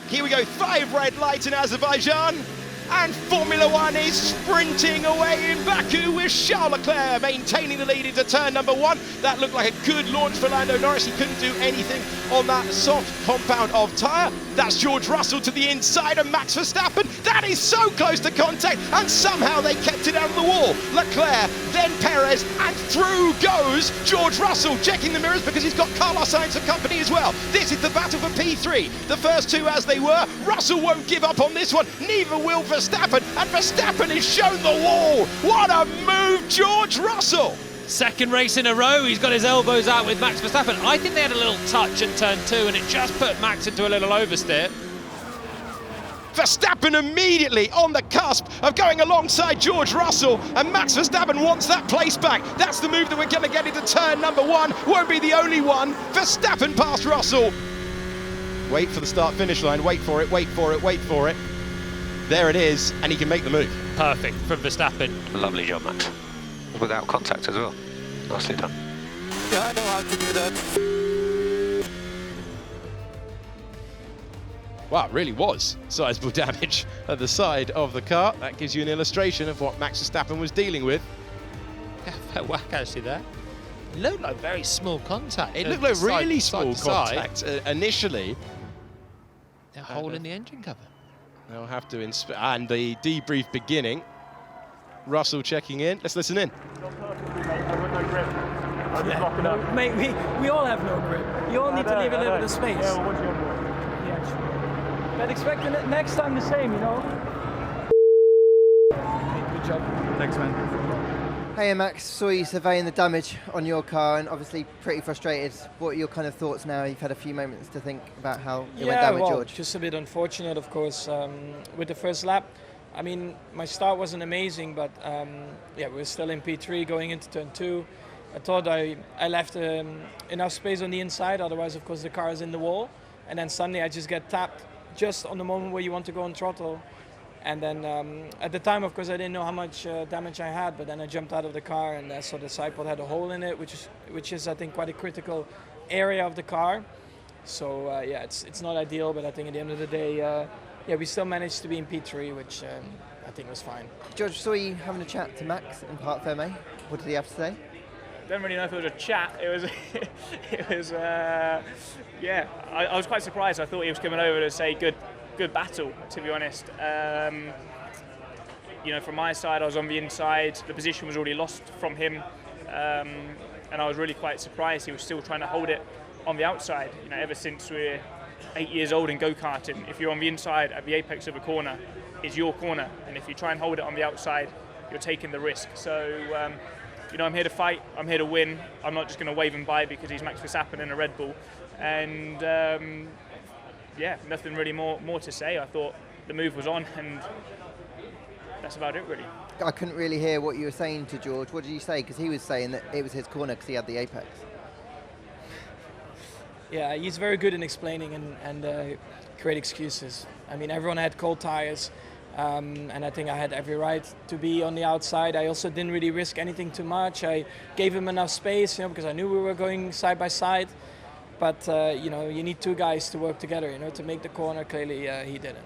Here we go, 5 red lights in Azerbaijan. And Formula One is sprinting away in Baku with Charles Leclerc maintaining the lead into turn number 1. That looked like a good launch for Lando Norris. He couldn't do anything on that soft compound of tyre. That's George Russell to the inside and Max Verstappen. That is so close to contact, and somehow they kept it out of the wall. Leclerc, then Perez, and through goes George Russell, checking the mirrors because he's got Carlos Sainz and company as well. This is the battle for P3. The first 2 as they were. Russell won't give up on this one, neither will Verstappen, and Verstappen has shown the wall. What a move, George Russell! Second race in a row, he's got his elbows out with Max Verstappen. I think they had a little touch at turn 2 and it just put Max into a little oversteer. Verstappen immediately on the cusp of going alongside George Russell, and Max Verstappen wants that place back. That's the move that we're going to get into turn number 1. Won't be the only one. Verstappen past Russell. Wait for the start-finish line, wait for it, wait for it, wait for it. There it is, and he can make the move. Perfect from Verstappen. Lovely job, Max. Without contact as well. Nicely done. Yeah, I know how to do that. Wow, it really was sizable damage at the side of the car. That gives you an illustration of what Max Verstappen was dealing with. Yeah, fair whack actually there. It looked like very small contact. It looked like really side small to contact initially. A hole in the engine cover. They'll have to inspect, and the debrief beginning. Russell checking in. Let's listen in. Mate, we all have no grip. You all need to leave a little bit of space. Yeah, well, what's your point? Yeah, but expect the next time the same, you know? Good job. Thanks, man. Hey Max, saw you surveying the damage on your car and obviously pretty frustrated. What are your kind of thoughts now? You've had a few moments to think about how it went down with George. Just a bit unfortunate, of course, with the first lap. I mean, my start wasn't amazing, but yeah, we're still in P3 going into turn 2. I thought I left enough space on the inside, otherwise, of course, the car is in the wall. And then suddenly I just get tapped just on the moment where you want to go on throttle. And then at the time, of course, I didn't know how much damage I had, but then I jumped out of the car and I saw the side pod had a hole in it, which is I think, quite a critical area of the car. So yeah, it's not ideal, but I think at the end of the day, yeah, we still managed to be in P3, which I think was fine. George, saw you having a chat to Max in Parc Fermé. What did he have to say? Don't really know if it was a chat. It was, yeah. I was quite surprised. I thought he was coming over to say good battle, to be honest. You know, from my side, I was on the inside. The position was already lost from him, and I was really quite surprised he was still trying to hold it on the outside. You know, ever since we're 8 years old in go-karting, if you're on the inside at the apex of a corner, it's your corner, and if you try and hold it on the outside, you're taking the risk. So, you know, I'm here to fight. I'm here to win. I'm not just going to wave him by because he's Max Verstappen in a Red Bull, and yeah, nothing really more to say. I thought the move was on, and that's about it, really. I couldn't really hear what you were saying to George. What did you say? Because he was saying that it was his corner because he had the apex. Yeah, he's very good in explaining and create excuses. I mean, everyone had cold tires, and I think I had every right to be on the outside. I also didn't really risk anything too much. I gave him enough space, you know, because I knew we were going side by side. But you know, you need 2 guys to work together, you know, to make the corner. Clearly, he didn't.